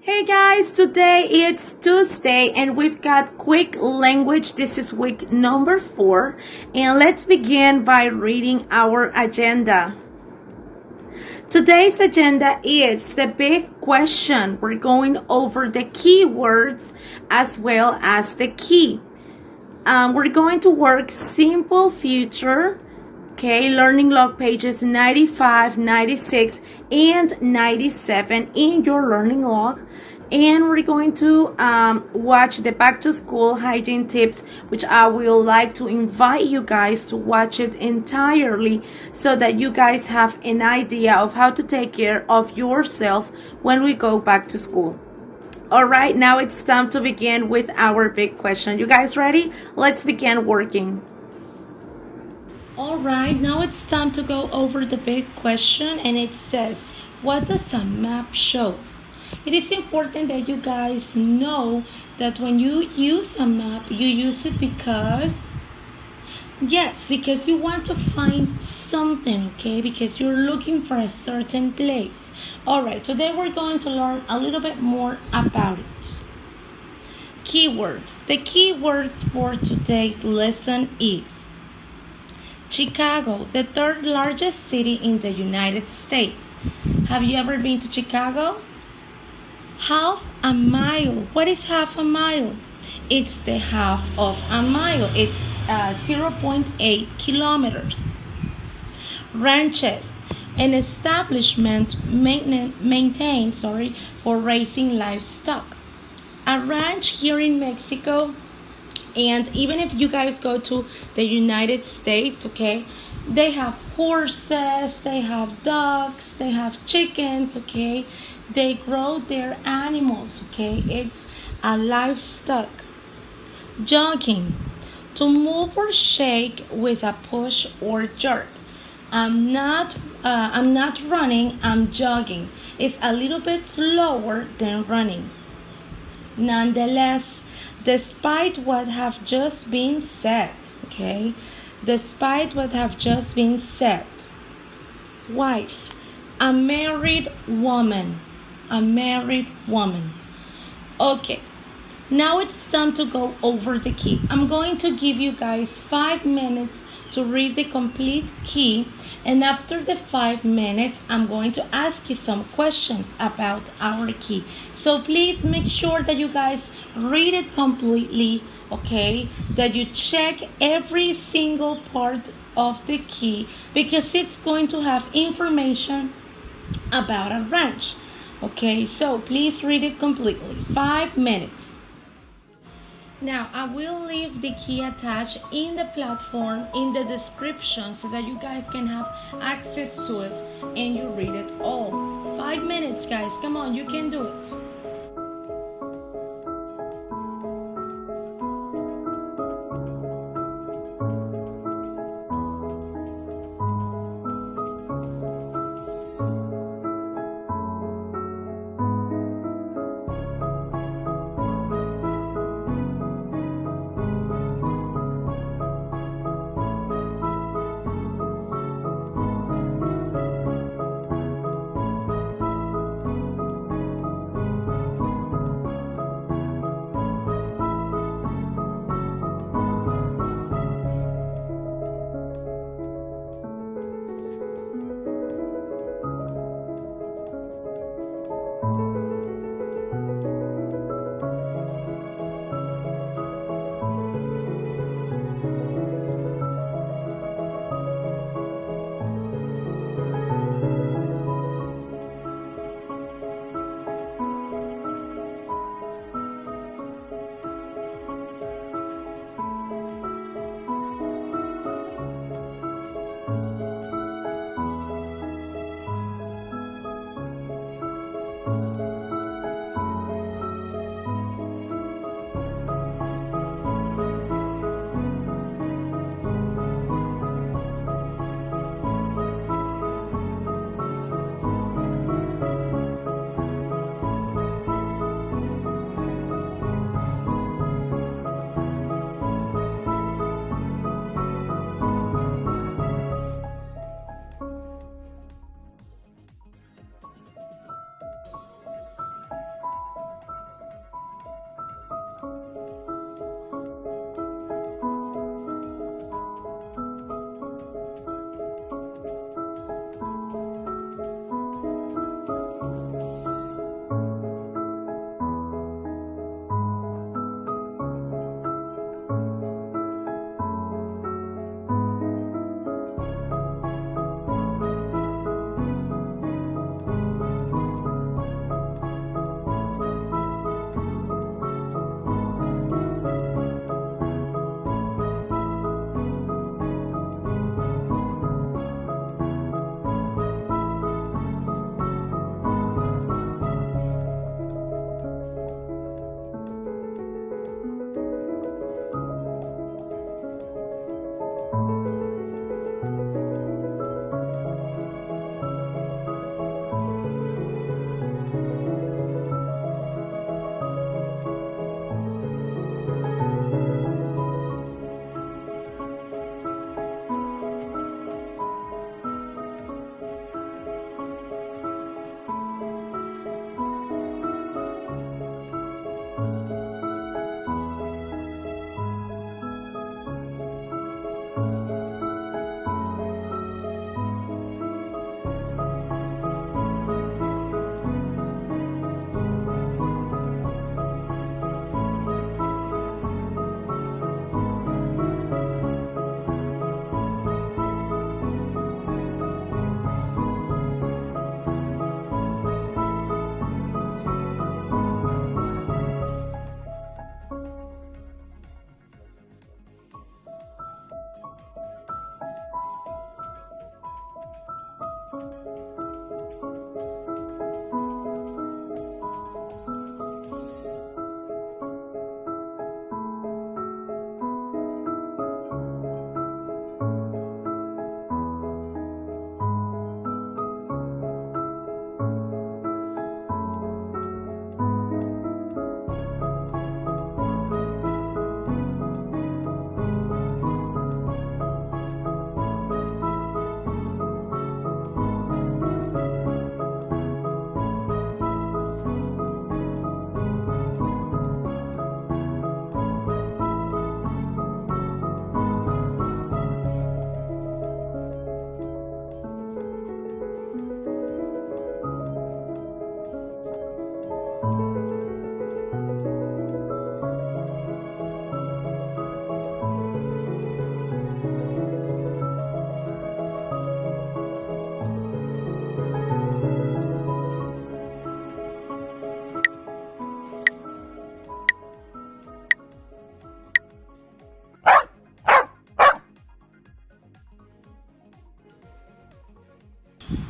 Hey guys, today it's Tuesday and we've got quick language. This is week number 4 and let's begin by reading our agenda. Today's agenda is the big question. We're going over the keywords as well as the key. We're going to work simple future. Okay, learning log pages 95, 96, and 97 in your learning log. And we're going to watch the back to school hygiene tips, which I will like to invite you guys to watch it entirely so that you guys have an idea of how to take care of yourself when we go back to school. All right, now it's time to begin with our big question. You guys ready? Let's begin working. Alright, now it's time to go over the big question, and it says, what does a map show? It is important that you guys know that when you use a map, you use it because you want to find something, okay? Because you're looking for a certain place. Alright, today we're going to learn a little bit more about it. Keywords. The keywords for today's lesson is Chicago, the third largest city in the United States. Have you ever been to Chicago? Half a mile. What is half a mile? It's the half of a mile. It's 0.8 kilometers. Ranches, an establishment maintained for raising livestock. A ranch here in Mexico, and even if you guys go to the United States, okay, they have horses, they have dogs, they have chickens, okay, they grow their animals, okay, it's a livestock. Jogging, to move or shake with a push or jerk. I'm not running, I'm jogging. It's a little bit slower than running. Nonetheless, despite what have just been said, okay? Despite what have just been said. Wife, a married woman. A married woman. Okay, now it's time to go over the key. I'm going to give you guys 5 minutes to read the complete key, and after the 5 minutes I'm going to ask you some questions about our key. So please make sure that you guys read it completely, okay, that you check every single part of the key because it's going to have information about a ranch. Okay, so please read it completely. 5 minutes. Now, I will leave the key attached in the platform in the description so that you guys can have access to it and you read it all. 5 minutes, guys. Come on, you can do it.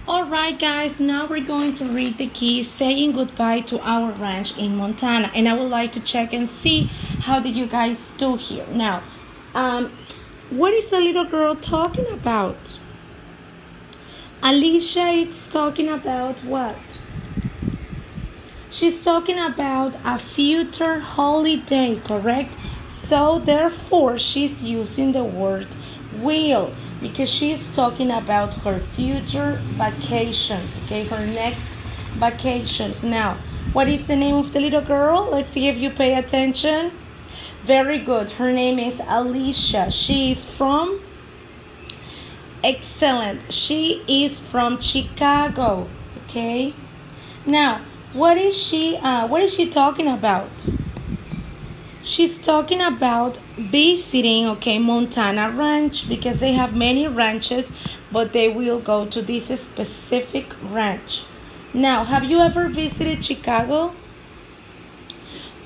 Alright guys, now we're going to read the key saying goodbye to our ranch in Montana, and I would like to check and see how did you guys do here. Now, what is the little girl talking about? Alicia is talking about what? She's talking about a future holiday, correct? So therefore she's using the word will, because she's talking about her future vacations, okay, her next vacations. Now, what is the name of the little girl? Let's see if you pay attention. Very good. Her name is Alicia. She is from, excellent, she is from Chicago, okay? Now, what is she talking about? She's talking about visiting, okay, Montana Ranch, because they have many ranches, but they will go to this specific ranch. Now, have you ever visited Chicago?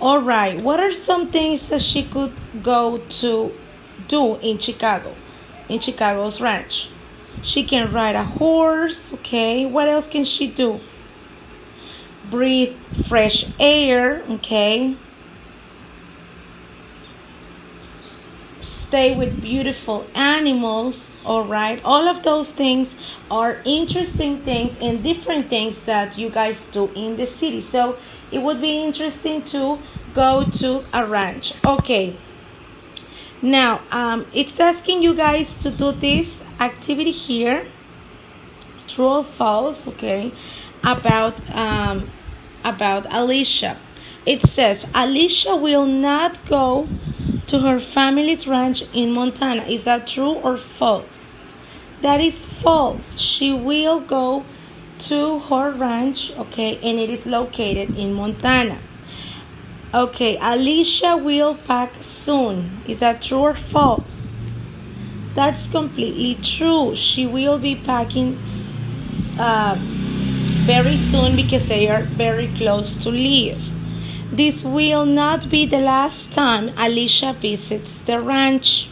All right, what are some things that she could go to do in Chicago, in Chicago's ranch? She can ride a horse, okay? What else can she do? Breathe fresh air, okay? Stay with beautiful animals, all right? All of those things are interesting things and different things that you guys do in the city. So it would be interesting to go to a ranch. Okay. Now, it's asking you guys to do this activity here, true or false, okay, about Alicia. It says Alicia will not go to her family's ranch in Montana. Is that true or false? That is false. She will go to her ranch, okay, and it is located in Montana. Okay, Alicia will pack soon. Is that true or false? That's completely true. She will be packing very soon because they are very close to leave. This will not be the last time Alicia visits the ranch.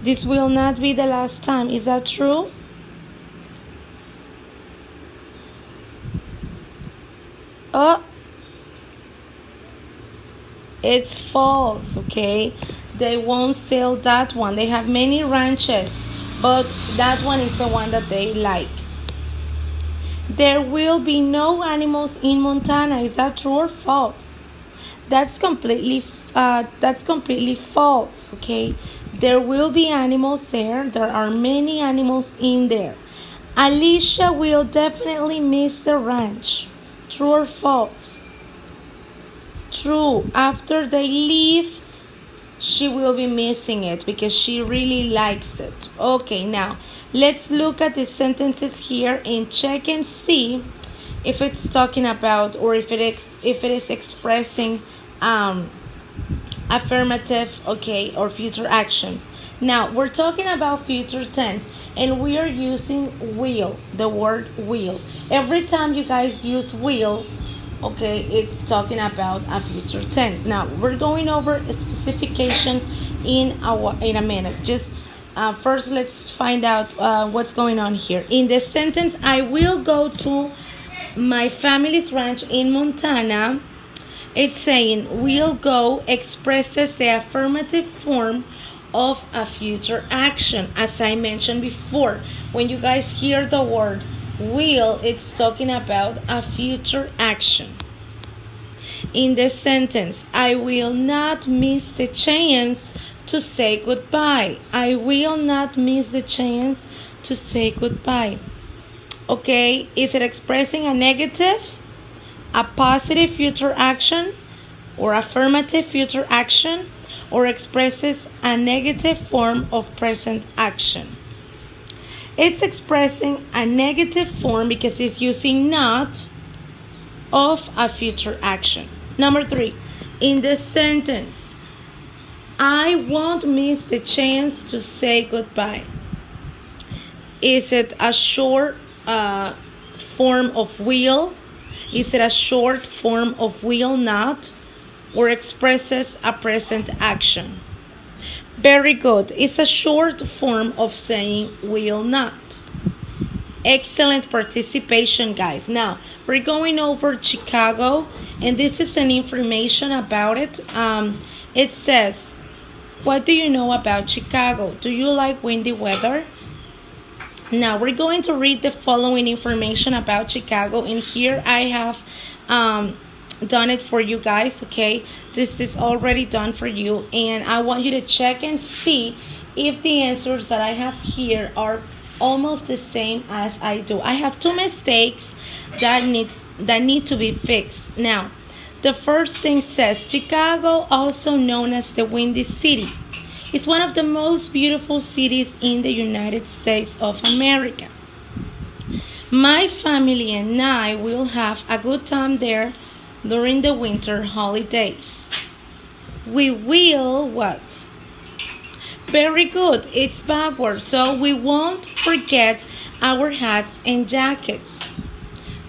This will not be the last time. Is that true? Oh, it's false, okay? They won't sell that one. They have many ranches, but that one is the one that they like. There will be no animals in Montana. Is that true or false? That's completely false, okay? There will be animals there. There are many animals in there. Alicia will definitely miss the ranch. True or false? True. After they leave, she will be missing it because she really likes it. Okay, now let's look at the sentences here and check and see if it's talking about or if it is expressing affirmative, okay, or future actions. Now we're talking about future tense and we are using will, the word will. Every time you guys use will, okay, it's talking about a future tense. Now we're going over specifications in a minute. Just first let's find out what's going on here. In the sentence, I will go to my family's ranch in Montana, it's saying will go expresses the affirmative form of a future action. As I mentioned before, when you guys hear the word will, it's talking about a future action. In the sentence, I will not miss the chance to say goodbye. I will not miss the chance to say goodbye. Okay, is it expressing a negative, a positive future action, or affirmative future action, or expresses a negative form of present action? It's expressing a negative form because it's using not of a future action. Number 3, in the sentence, I won't miss the chance to say goodbye. Is it a short form of will? Is it a short form of will not? Or expresses a present action? Very good. It's a short form of saying will not. Excellent participation, guys. Now, we're going over Chicago, and this is an information about it. It says, what do you know about Chicago? Do you like windy weather? Now, we're going to read the following information about Chicago, and here I have done it for you guys, okay? This is already done for you, and I want you to check and see if the answers that I have here are almost the same as I do. I have two mistakes that need to be fixed. Now, the first thing says Chicago, also known as the Windy City, is one of the most beautiful cities in the United States of America. My family and I will have a good time there during the winter holidays. We will what? Very good. It's backwards, so we won't forget our hats and jackets.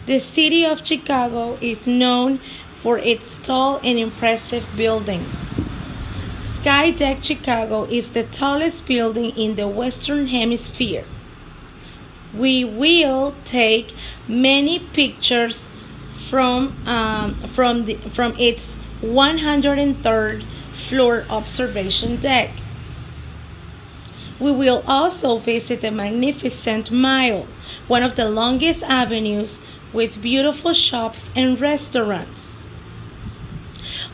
The city of Chicago is known for its tall and impressive buildings. Sky Deck Chicago is the tallest building in the Western Hemisphere. We will take many pictures from its 103rd floor observation deck. We will also visit the Magnificent Mile, one of the longest avenues with beautiful shops and restaurants.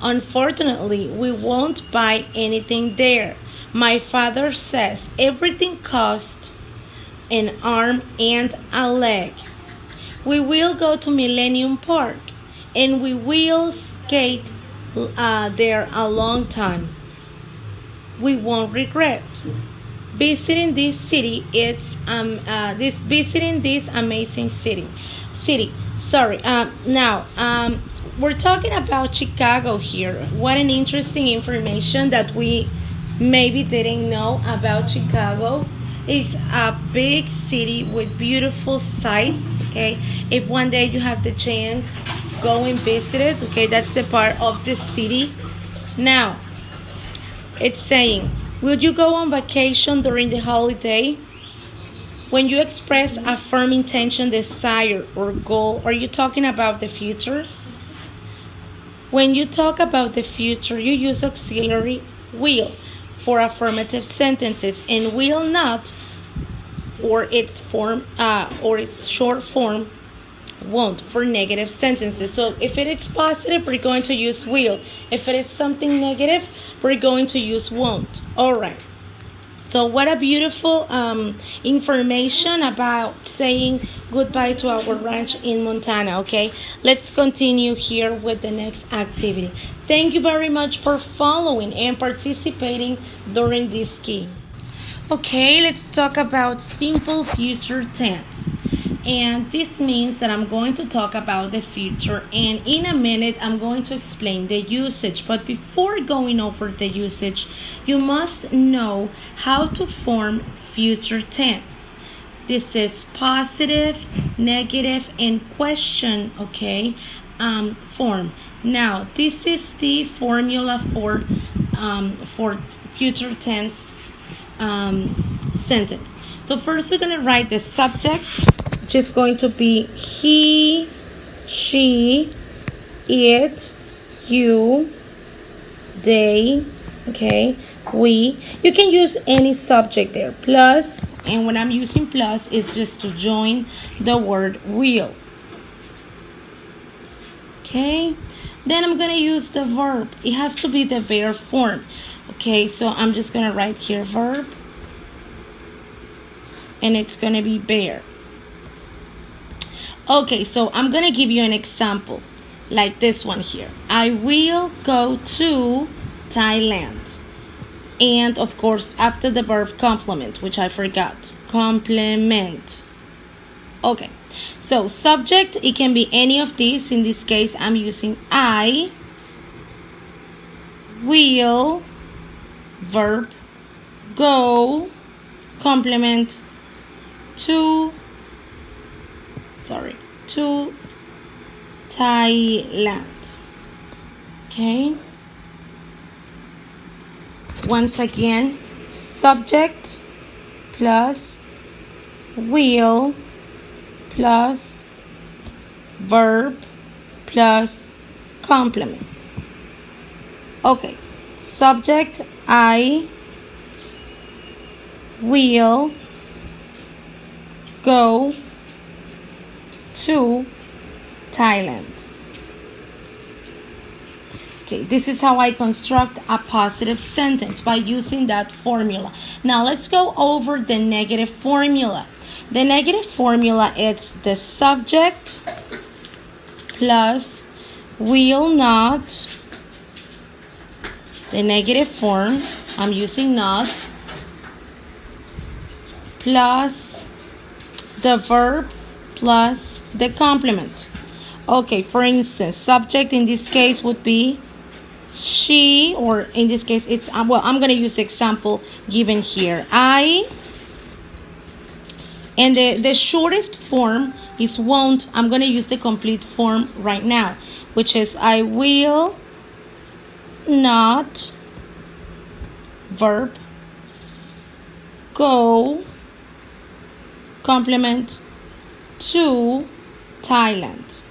Unfortunately, we won't buy anything there. My father says everything costs an arm and a leg. We will go to Millennium Park, and we will skate there a long time. We won't regret visiting this city. Visiting this amazing city. Now, we're talking about Chicago here. What an interesting information that we maybe didn't know about Chicago. It's a big city with beautiful sights. Okay, if one day you have the chance, go and visit it. Okay, that's the part of the city. Now, it's saying, will you go on vacation during the holiday? When you express a firm intention, desire, or goal, are you talking about the future? When you talk about the future, you use auxiliary will for affirmative sentences, and will not, or its short form, won't, for negative sentences. So if it is positive, we're going to use will. If it is something negative, we're going to use won't. All right. So what a beautiful information about saying goodbye to our ranch in Montana, okay? Let's continue here with the next activity. Thank you very much for following and participating during this game. Okay, let's talk about simple future tense. And this means that I'm going to talk about the future, and in a minute I'm going to explain the usage. But before going over the usage, you must know how to form future tense. This is positive, negative, and question, okay, form. Now, this is the formula for future tense sentence. So first we're going to write the subject, which is going to be he, she, it, you, they, okay, we. You can use any subject there, plus, and when I'm using plus, it's just to join the word will. Okay, then I'm going to use the verb. It has to be the verb form. Okay, so I'm just going to write here verb, and it's going to be bear. Okay, so I'm going to give you an example, like this one here. I will go to Thailand. And, of course, after the verb complement, which I forgot. Complement. Okay, so subject, it can be any of these. In this case, I'm using I will, verb, go, complement, to Thailand. Okay. Once again, subject plus will plus verb plus complement. Okay, subject, I will go to Thailand. Okay, this is how I construct a positive sentence by using that formula. Now let's go over the negative formula. The negative formula is the subject plus will not, the negative form, I'm using not, plus the verb plus the complement. Okay, for instance, subject in this case would be she, or in this case it's, well, I'm going to use the example given here. I, and the shortest form is won't. I'm going to use the complete form right now, which is I will not, verb, go, complement, to Thailand.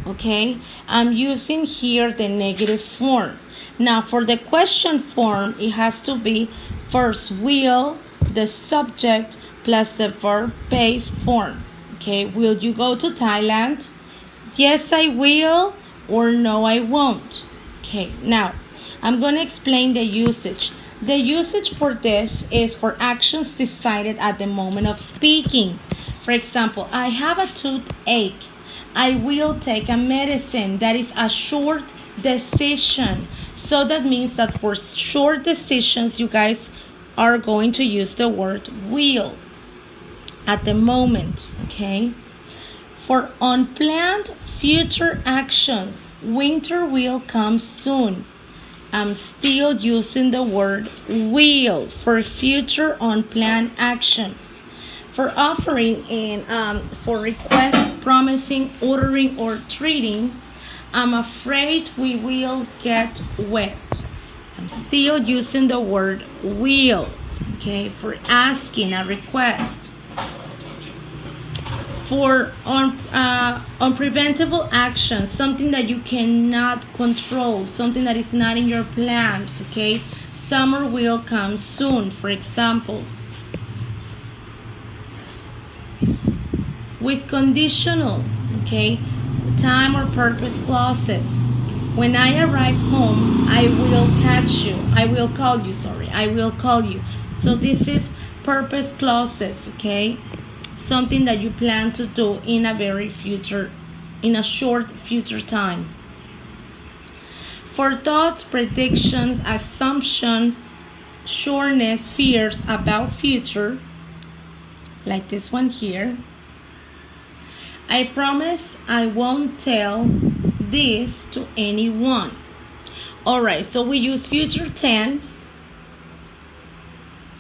Okay, I'm using here the negative form. Now for the question form, it has to be first will, the subject, plus the verb base form. Okay, will you go to Thailand? Yes, I will, or no, I won't. Okay, now I'm going to explain the usage. The usage for this is for actions decided at the moment of speaking. For example, I have a toothache. I will take a medicine. That is a short decision. So that means that for short decisions, you guys are going to use the word will at the moment, okay? For unplanned future actions, winter will come soon. I'm still using the word will for future unplanned actions. For offering and for request, promising, ordering, or treating, I'm afraid we will get wet. I'm still using the word will, okay, for asking a request. For unpreventable actions, something that you cannot control, something that is not in your plans, okay? Summer will come soon, for example. With conditional, okay, time or purpose clauses. When I arrive home, I will catch you. I will call you, sorry. I will call you. So this is purpose clauses, okay? Something that you plan to do in a very future, in a short future time. For thoughts, predictions, assumptions, sureness, fears about future, like this one here. I promise I won't tell this to anyone. Alright, so we use future tense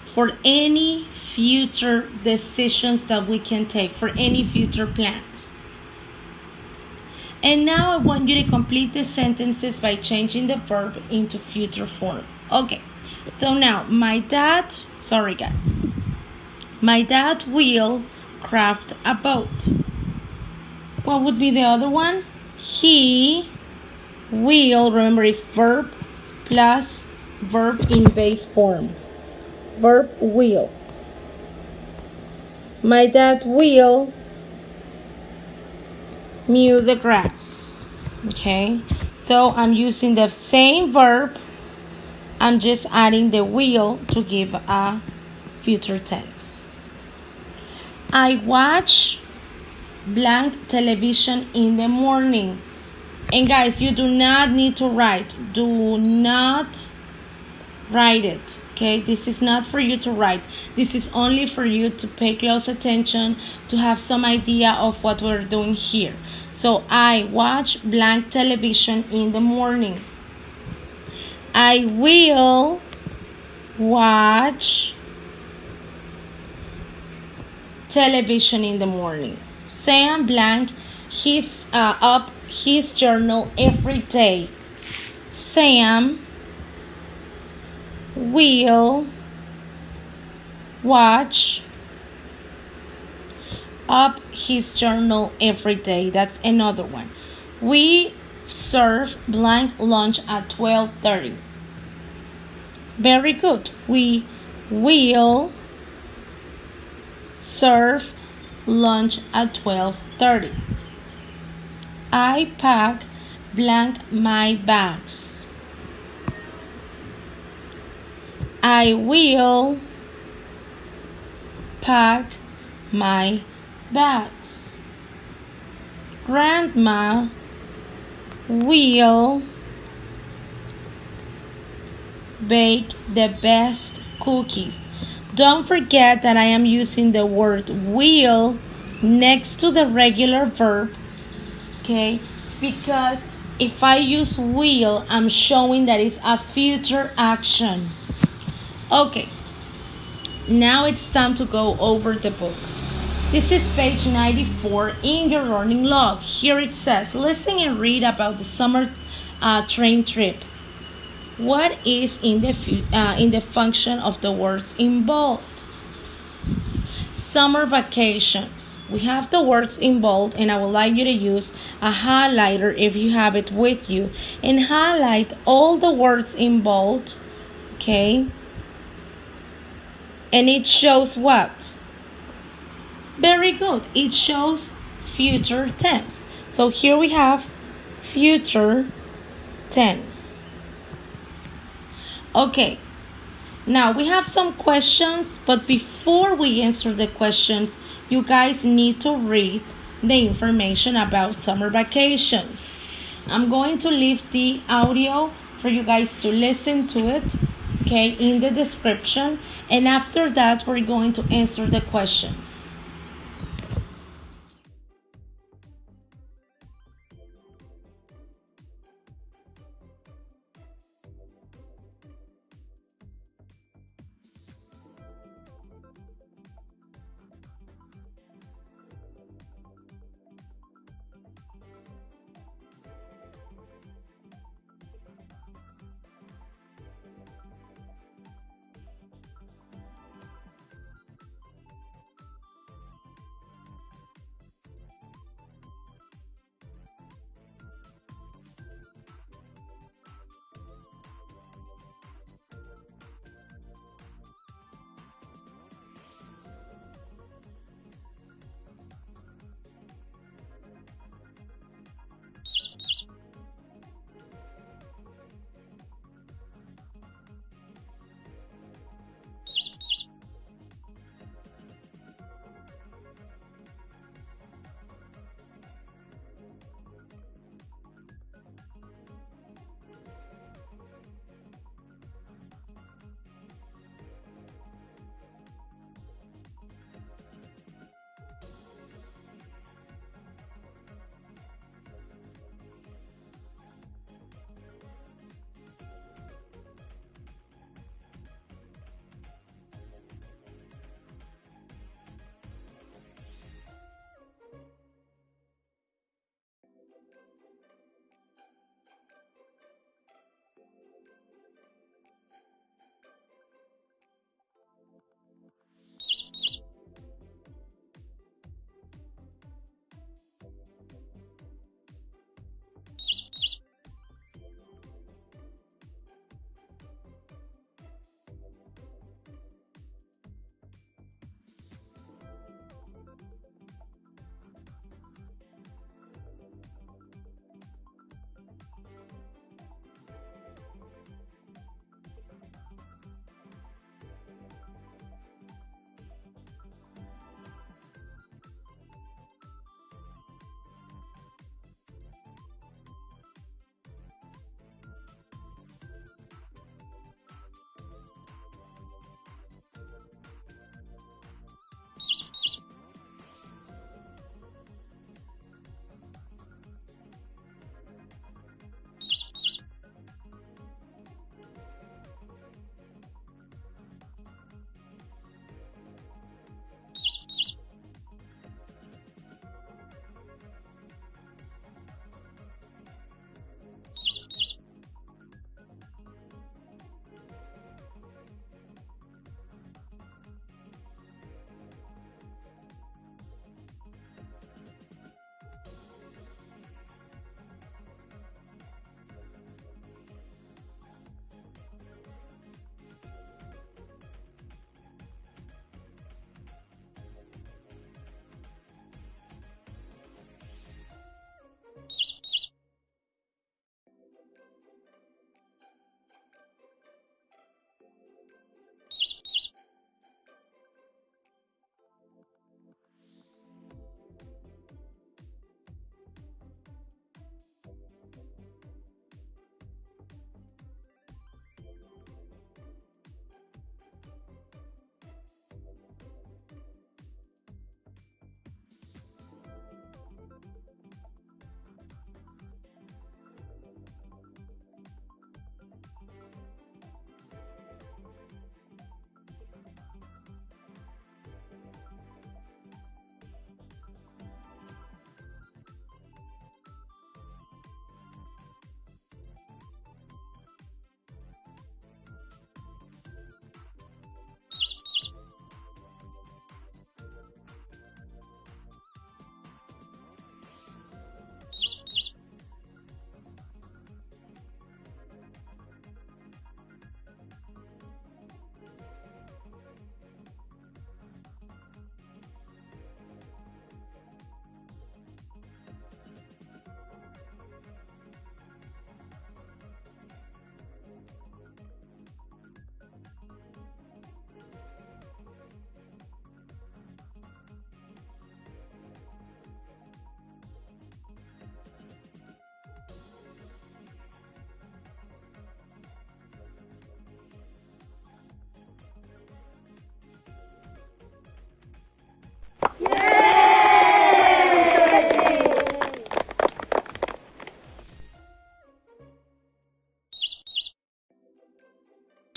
for any future decisions that we can take, for any future plans. And now I want you to complete the sentences by changing the verb into future form. Okay, so now my dad will craft a boat. What would be the other one? He will, remember, it's verb plus verb in base form. Verb will. My dad will mow the grass. Okay, so I'm using the same verb. I'm just adding the will to give a future tense. I watch blank television in the morning. And guys, you do not need to write. Do not write it. Okay, this is not for you to write. This is only for you to pay close attention, to have some idea of what we're doing here. So I watch blank television in the morning. I will watch television in the morning. Sam blank his up his journal every day. Sam will watch up his journal every day. That's another one. We serve blank lunch at 12:30. Very good. We will serve lunch at 12:30. I pack blank my bags. I will pack my bags. Grandma will bake the best cookies. Don't forget that I am using the word will next to the regular verb, okay? Because if I use will, I'm showing that it's a future action. Okay, now it's time to go over the book. This is page 94 in your learning log. Here it says, listen and read about the summer train trip. What is in the function of the words involved? Summer vacations. We have the words involved, and I would like you to use a highlighter if you have it with you and highlight all the words involved, okay? And it shows what? Very good. It shows future tense. So here we have future tense. Okay. Now we have some questions, but before we answer the questions, you guys need to read the information about summer vacations. I'm going to leave the audio for you guys to listen to it, okay, in the description, and after that we're going to answer the questions.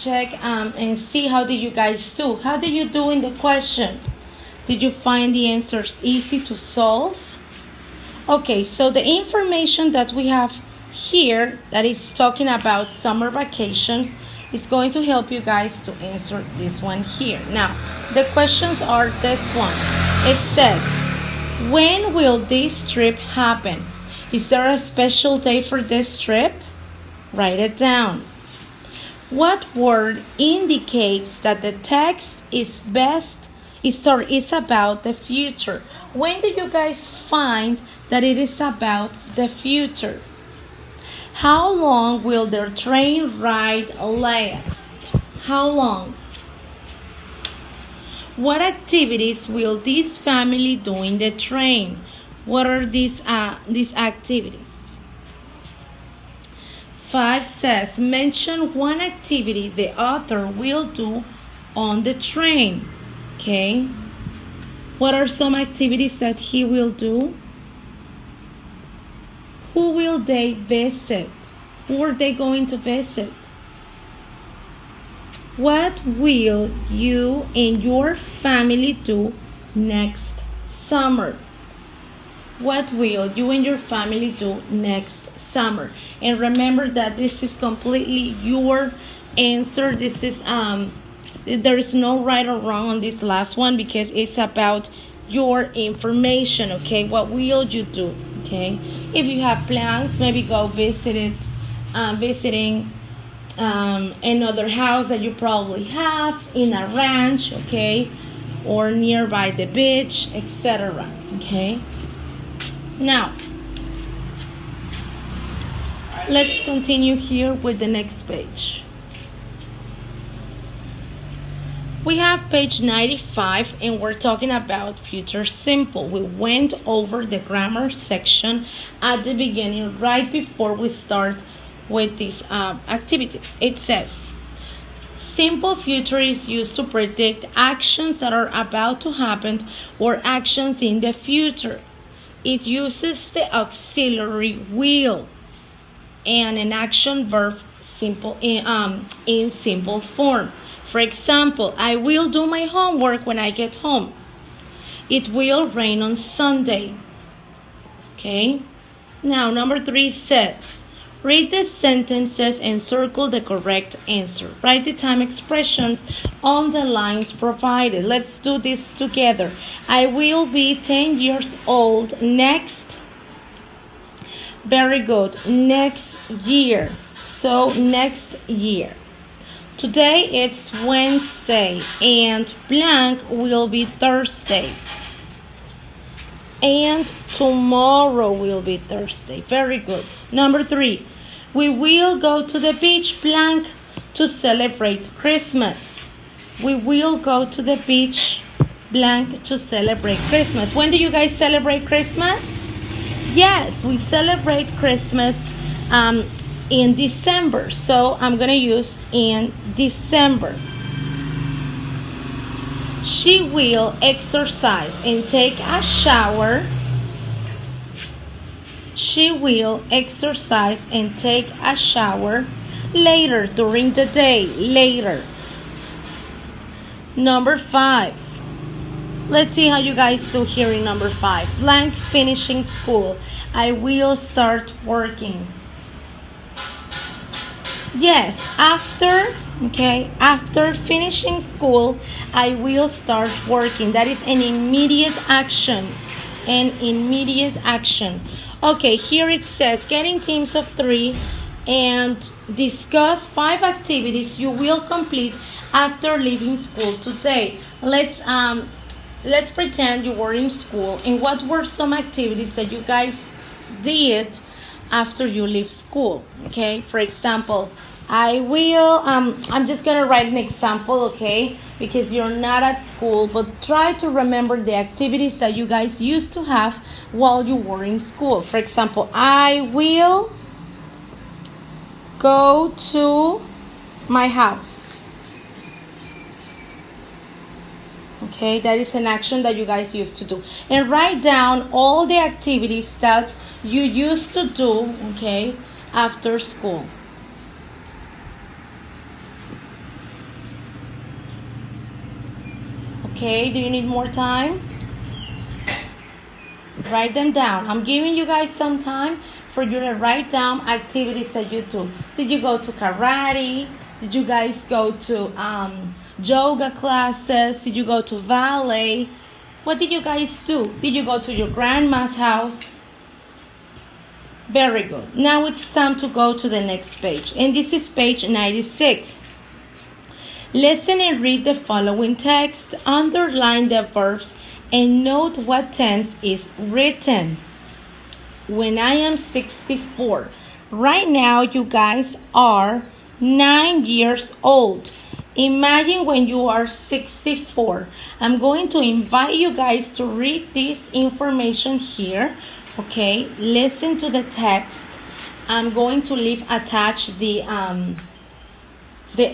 check and see how did you guys do. How did you do in the question? Did you find the answers easy to solve? Okay, so the information that we have here that is talking about summer vacations is going to help you guys to answer this one here. Now, the questions are this one. It says, when will this trip happen? Is there a special day for this trip? Write it down. What word indicates that the text is about the future? When do you guys find that it is about the future? How long will their train ride last? How long? What activities will this family do in the train? What are these activities? 5 says, mention one activity the author will do on the train. Okay. What are some activities that he will do? Who will they visit? Who are they going to visit? What will you and your family do next summer? What will you and your family do next summer? And remember that this is completely your answer. This is there is no right or wrong on this last one because it's about your information. Okay, what will you do? Okay, if you have plans, maybe go visiting another house that you probably have in a ranch, okay, or nearby the beach, etc. Okay. Now, let's continue here with the next page. We have page 95 and we're talking about future simple. We went over the grammar section at the beginning right before we start with this activity. It says, simple future is used to predict actions that are about to happen or actions in the future. It uses the auxiliary will and an action verb in simple form. For example, I will do my homework when I get home. It will rain on Sunday. Okay. Now, number 3 says, read the sentences and circle the correct answer. Write the time expressions on the lines provided. Let's do this together. I will be 10 years old next. Very good. Next year. So, next year. Today it's Wednesday and blank will be Thursday. And tomorrow will be Thursday. Very good. Number 3, we will go to the beach blank to celebrate Christmas. We will go to the beach blank to celebrate Christmas. When do you guys celebrate Christmas? Yes, we celebrate Christmas in December. So I'm going to use in December. She will exercise and take a shower. She will exercise and take a shower later during the day. Later. Number 5. Let's see how you guys do here in number 5. Blank finishing school. I will start working. Yes, after finishing school, I will start working. That is an immediate action. An immediate action. Okay, here it says, get in teams of 3 and discuss 5 activities you will complete after leaving school today. Let's pretend you were in school, and what were some activities that you guys did after you leave school? Okay, for example, I'm just gonna write an example, okay, because you're not at school, but try to remember the activities that you guys used to have while you were in school. For example, I will go to my house. Okay, that is an action that you guys used to do. And write down all the activities that you used to do, okay, after school. Okay, do you need more time? Write them down. I'm giving you guys some time for you to write down activities that you do. Did you go to karate? Did you guys go to yoga classes? Did you go to ballet? What did you guys do? Did you go to your grandma's house? Very good. Now it's time to go to the next page. And this is page 96. Listen and read the following text. Underline the verbs and note what tense is written. When I am 64. Right now, you guys are 9 years old. Imagine when you are 64. I'm going to invite you guys to read this information here. Okay, listen to the text. I'm going to leave attached the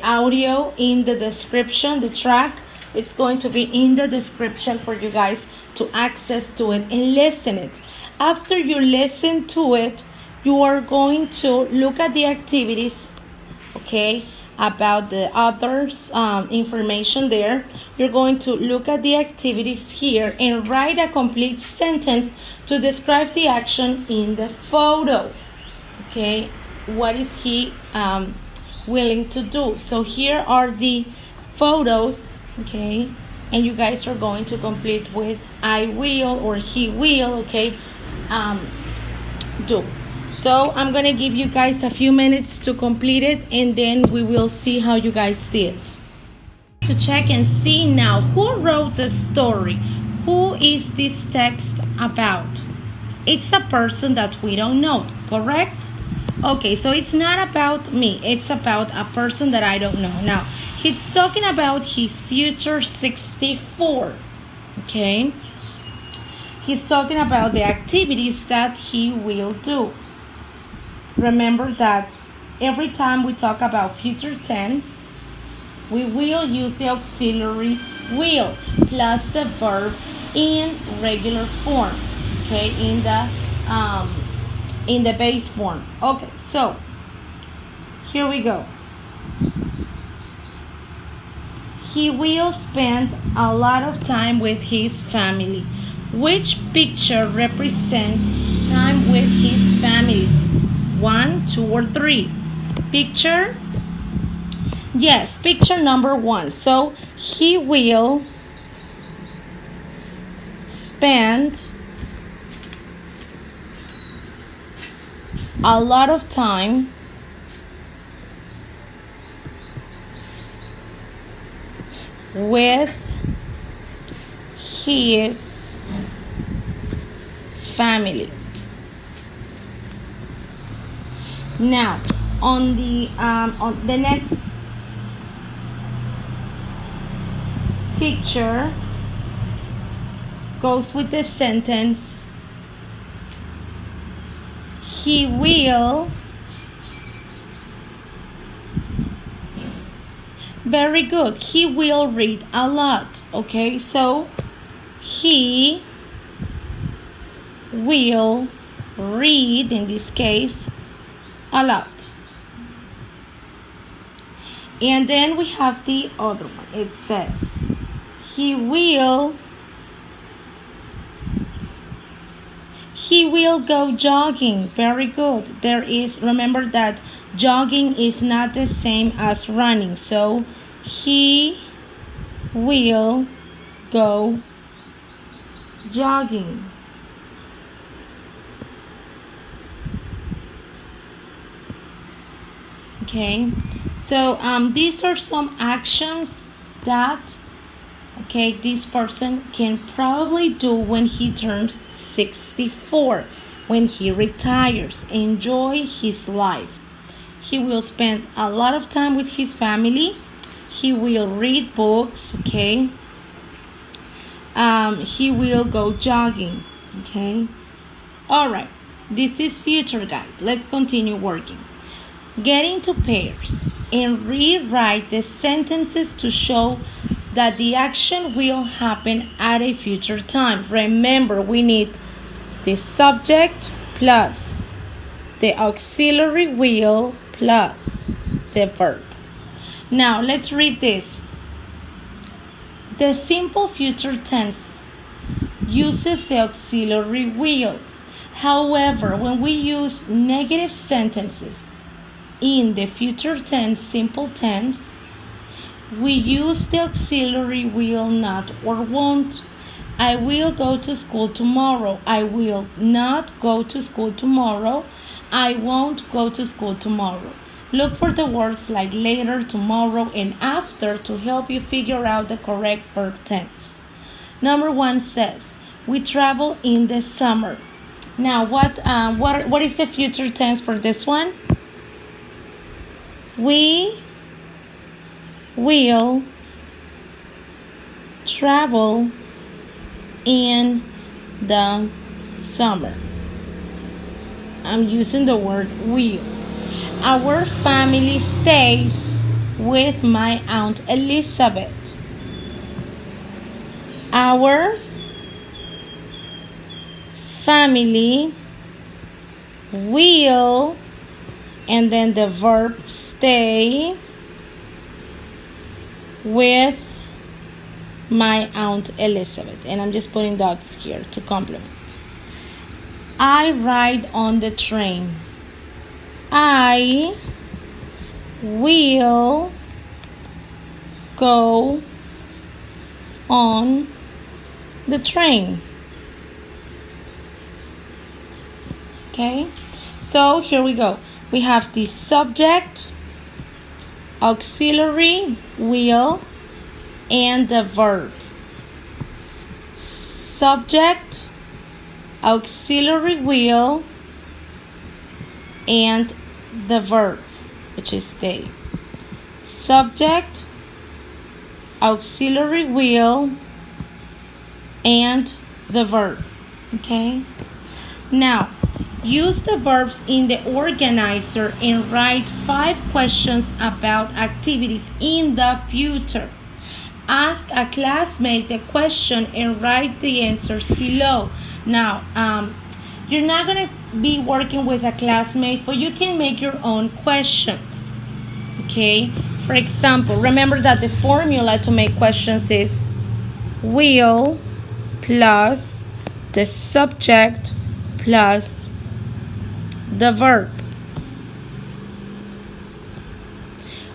audio in the description, the track. It's going to be in the description for you guys to access to it and listen it. After you listen to it, you are going to look at the activities, okay, about the others information there. You're going to look at the activities here and write a complete sentence to describe the action in the photo. Okay, what is he willing to do? So here are the photos, okay, and you guys are going to complete with I will or he will, okay, do. So I'm gonna give you guys a few minutes to complete it, and then we will see how you guys did. To check and see now who wrote the story. Who is this text about? It's a person that we don't know, correct? Okay, so it's not about me. It's about a person that I don't know. Now, he's talking about his future 64, okay? He's talking about the activities that he will do. Remember that every time we talk about future tense, we will use the auxiliary will plus the verb in regular form, okay, in the base form. Okay, so here we go. He will spend a lot of time with his family. Which picture represents time with his family? 1, 2, or 3? Picture? Yes, picture number 1. So he will spend a lot of time with his family. Now, on the next picture goes with the sentence, he will. Very good. He will read a lot. Okay, so he will read, in this case, a lot. And then we have the other one. It says he will go jogging. Very good. Remember that jogging is not the same as running. So he will go jogging. Okay, so these are some actions that, okay, this person can probably do when he turns 64, when he retires, enjoy his life. He will spend a lot of time with his family. He will read books, okay. He will go jogging, okay. All right, this is future, guys. Let's continue working. Get into pairs and rewrite the sentences to show that the action will happen at a future time. Remember, we need the subject plus the auxiliary will plus the verb. Now, let's read this. The simple future tense uses the auxiliary will. However, when we use negative sentences in the future tense, simple tense, we use the auxiliary will not or won't. I will go to school tomorrow. I will not go to school tomorrow. I won't go to school tomorrow. Look for the words like later, tomorrow, and after to help you figure out the correct verb tense. Number 1 says, we travel in the summer. Now, what is the future tense for this one? We will travel in the summer. I'm using the word will. Our family stays with my Aunt Elizabeth. Our family will, and then the verb stay with my Aunt Elizabeth. And I'm just putting dots here to complement. I ride on the train. I will go on the train. Okay, so here we go. We have the subject, auxiliary, will, and the verb. Subject, auxiliary will, and the verb, which is stay. Subject, auxiliary will, and the verb. Okay? Now, use the verbs in the organizer and write 5 questions about activities in the future. Ask a classmate the question and write the answers below. Now, you're not going to be working with a classmate, but you can make your own questions. Okay? For example, remember that the formula to make questions is will plus the subject plus the verb.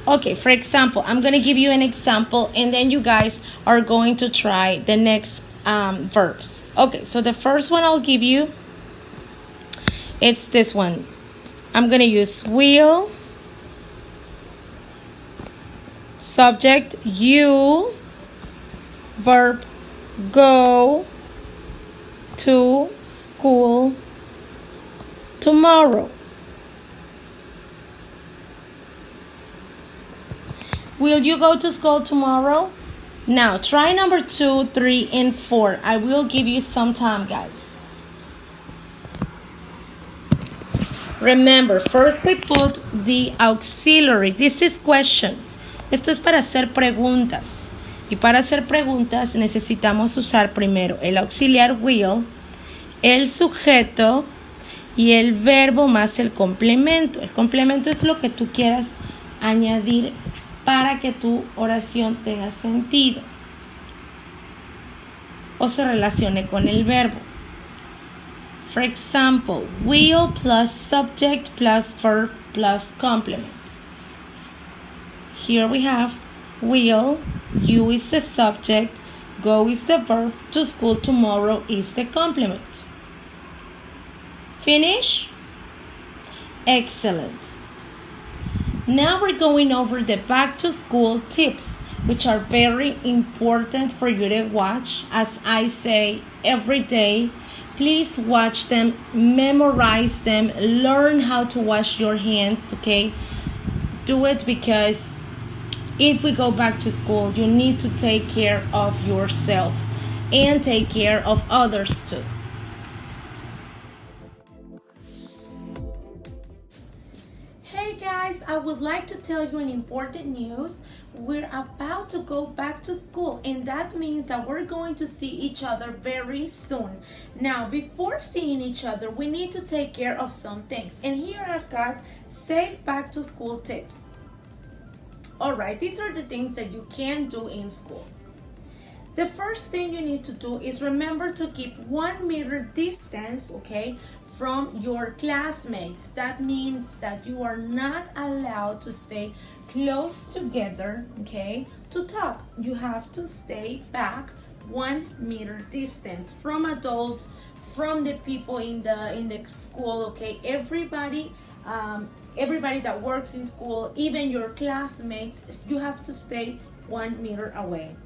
Okay, for example, I'm going to give you an example and then you guys are going to try the next verbs. Okay, so the first one I'll give you, it's this one. I'm going to use will, subject, you, verb, go to school tomorrow. Will you go to school tomorrow? Now, try number 2, 3, and 4. I will give you some time, guys. Remember, first we put the auxiliary. This is questions. Esto es para hacer preguntas. Y para hacer preguntas necesitamos usar primero el auxiliar will, el sujeto y el verbo más el complemento. El complemento es lo que tú quieras añadir para que tu oración tenga sentido o se relacione con el verbo. For example, will plus subject plus verb plus complement. Here we have will, you is the subject, go is the verb, to school tomorrow is the complement. Finish? Excellent. Now we're going over the back to school tips, which are very important for you to watch. As I say every day, please watch them, memorize them, learn how to wash your hands, okay? Do it because if we go back to school, you need to take care of yourself and take care of others too. Hey guys, I would like to tell you an important news. We're about to go back to school, and that means that we're going to see each other very soon. Now, before seeing each other, we need to take care of some things. And here I've got safe back to school tips. Alright, these are the things that you can do in school. The first thing you need to do is remember to keep 1 meter distance, okay, from your classmates. That means that you are not allowed to stay close together, okay, to talk. You have to stay back 1 meter distance from adults, from the people in the school, okay. Everybody that works in school, even your classmates, you have to stay 1 meter away.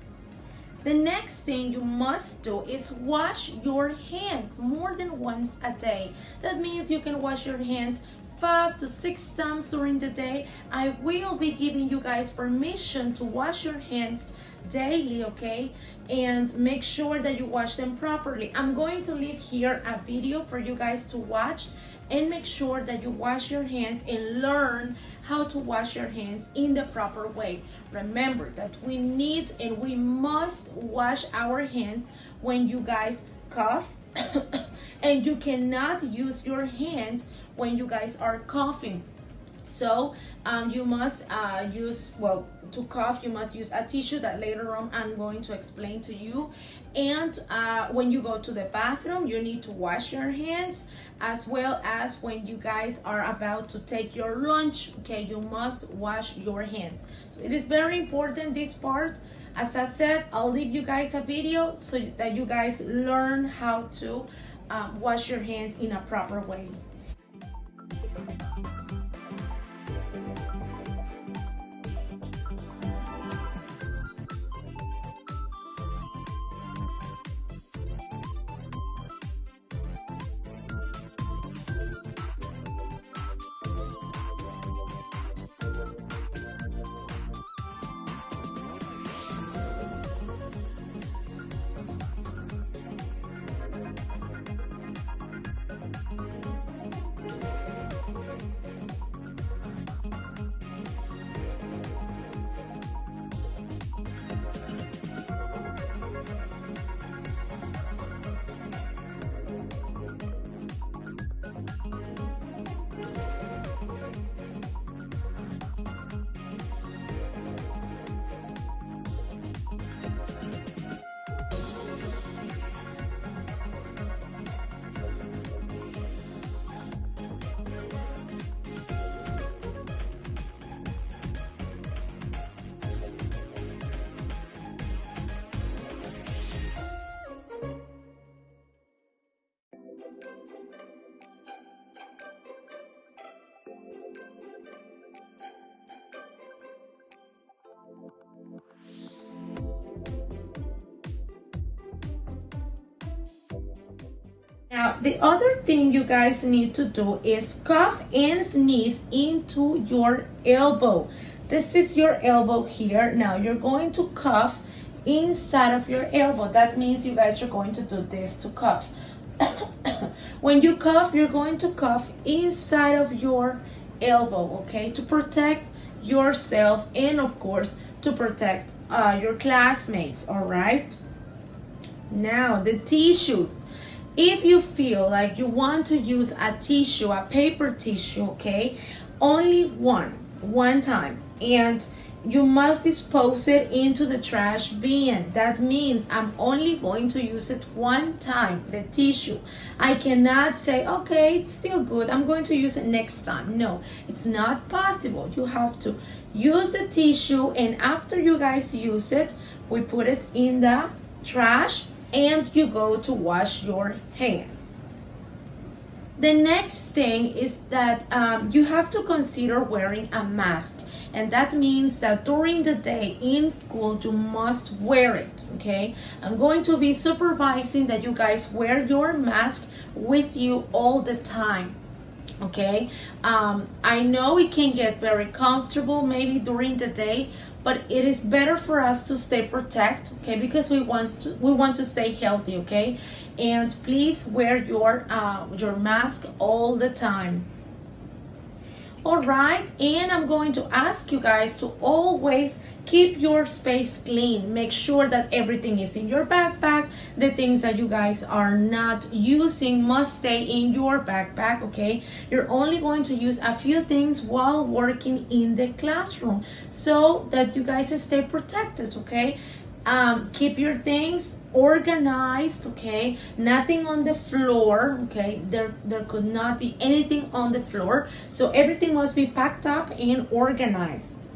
The next thing you must do is wash your hands more than once a day. That means you can wash your hands 5 to 6 times during the day. I will be giving you guys permission to wash your hands daily, okay? And make sure that you wash them properly. I'm going to leave here a video for you guys to watch, and make sure that you wash your hands and learn how to wash your hands in the proper way. Remember that we need and we must wash our hands when you guys cough and you cannot use your hands when you guys are coughing. So you must use, well, to cough you must use a tissue that later on I'm going to explain to you. And when you go to the bathroom, you need to wash your hands, as well as when you guys are about to take your lunch, okay, you must wash your hands. So it is very important, this part. As I said, I'll leave you guys a video so that you guys learn how to wash your hands in a proper way. Now, the other thing you guys need to do is cough and sneeze into your elbow. This is your elbow here. Now, you're going to cough inside of your elbow. That means you guys are going to do this to cough. When you cough, you're going to cough inside of your elbow, okay, to protect yourself and, of course, to protect your classmates, all right? Now, the tissues. If you feel like you want to use a tissue, a paper tissue, okay, only one time, and you must dispose it into the trash bin. That means I'm only going to use it one time, the tissue. I cannot say, okay, it's still good, I'm going to use it next time. No, it's not possible. You have to use the tissue, and after you guys use it, we put it in the trash and you go to wash your hands. The next thing is that you have to consider wearing a mask. And that means that during the day in school, you must wear it, okay? I'm going to be supervising that you guys wear your mask with you all the time, okay? I know it can get very comfortable maybe during the day, but it is better for us to stay protected, okay? Because we want to stay healthy, okay? And please wear your mask all the time. All right, and I'm going to ask you guys to always keep your space clean. Make sure that everything is in your backpack. The things that you guys are not using must stay in your backpack, okay? You're only going to use a few things while working in the classroom so that you guys stay protected, okay? Keep your things organized, okay? Nothing on the floor, okay? There could not be anything on the floor. So everything must be packed up and organized.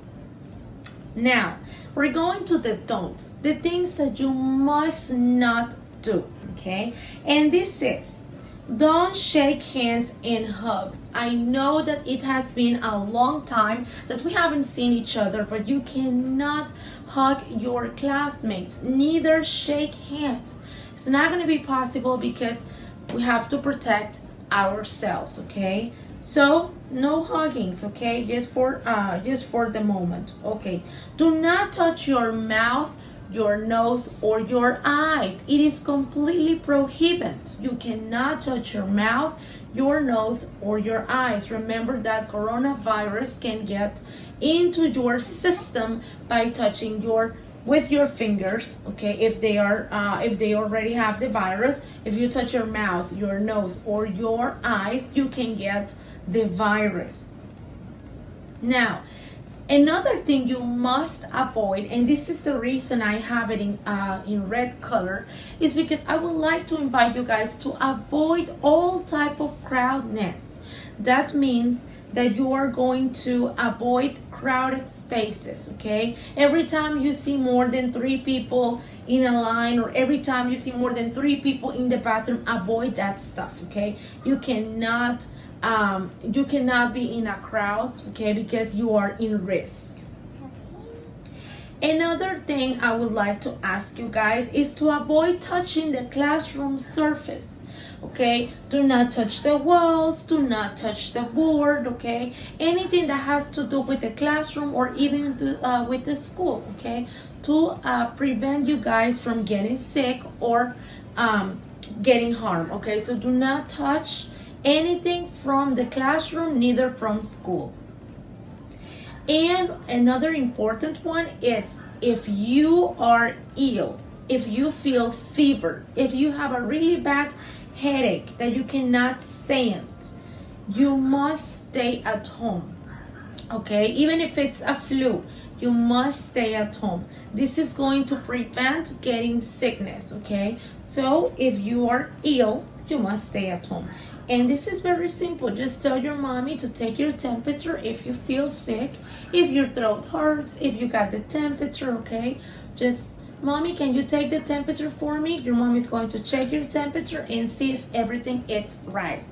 Now, we're going to the don'ts, the things that you must not do, okay? And this is, don't shake hands and hugs. I know that it has been a long time that we haven't seen each other, but you cannot hug your classmates, neither shake hands. It's not going to be possible because we have to protect ourselves, okay? So no huggings, okay? Just for the moment, okay? Do not touch your mouth, your nose, or your eyes. It is completely prohibited. You cannot touch your mouth, your nose, or your eyes. Remember that coronavirus can get into your system by touching with your fingers, okay? If they already have the virus, if you touch your mouth, your nose, or your eyes, you can get the virus. Now, another thing you must avoid, and this is the reason I have it in red color, is because I would like to invite you guys to avoid all type of crowdness. That means that you are going to avoid crowded spaces, okay? Every time you see more than 3 people in a line, or every time you see more than 3 people in the bathroom, avoid that stuff, okay? You cannot be in a crowd, okay, because you are in risk. Another thing I would like to ask you guys is to avoid touching the classroom surface. Okay, do not touch the walls, do not touch the board, okay? Anything that has to do with the classroom or even with the school, okay? To prevent you guys from getting sick or getting harmed, okay? So do not touch anything from the classroom, neither from school. And another important one is, if you are ill, if you feel fever, if you have a really bad headache that you cannot stand, you must stay at home, okay? Even if it's a flu, you must stay at home. This is going to prevent getting sickness, okay? So if you are ill, you must stay at home. And this is very simple. Just tell your mommy to take your temperature if you feel sick, if your throat hurts, if you got the temperature, okay? Just, mommy, can you take the temperature for me? Your mom is going to check your temperature and see if everything is right.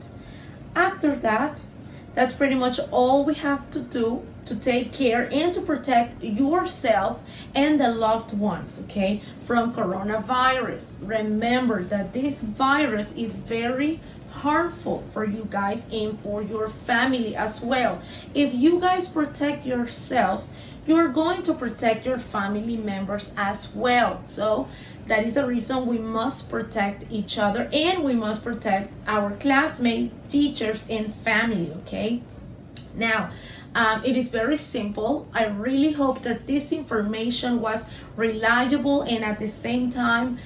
After that, that's pretty much all we have to do to take care and to protect yourself and the loved ones, okay, from coronavirus. Remember that this virus is very harmful for you guys and for your family as well. If you guys protect yourselves, you're going to protect your family members as well. So that is the reason we must protect each other, and we must protect our classmates, teachers, and family, okay? Now, it is very simple. I really hope that this information was reliable and at the same time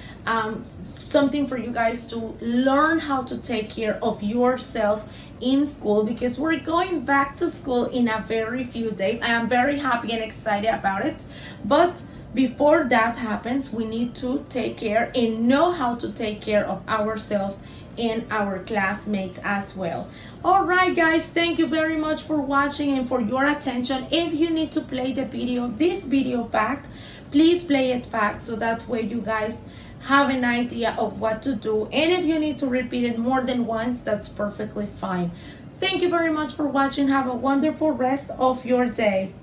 something for you guys to learn how to take care of yourself in school, because we're going back to school in a very few days. I am very happy and excited about it, but before that happens, we need to take care and know how to take care of ourselves and our classmates as well. All right, guys, thank you very much for watching and for your attention. If you need to play this video back, please play it back so that way you guys have an idea of what to do. And if you need to repeat it more than once, that's perfectly fine. Thank you very much for watching. Have a wonderful rest of your day.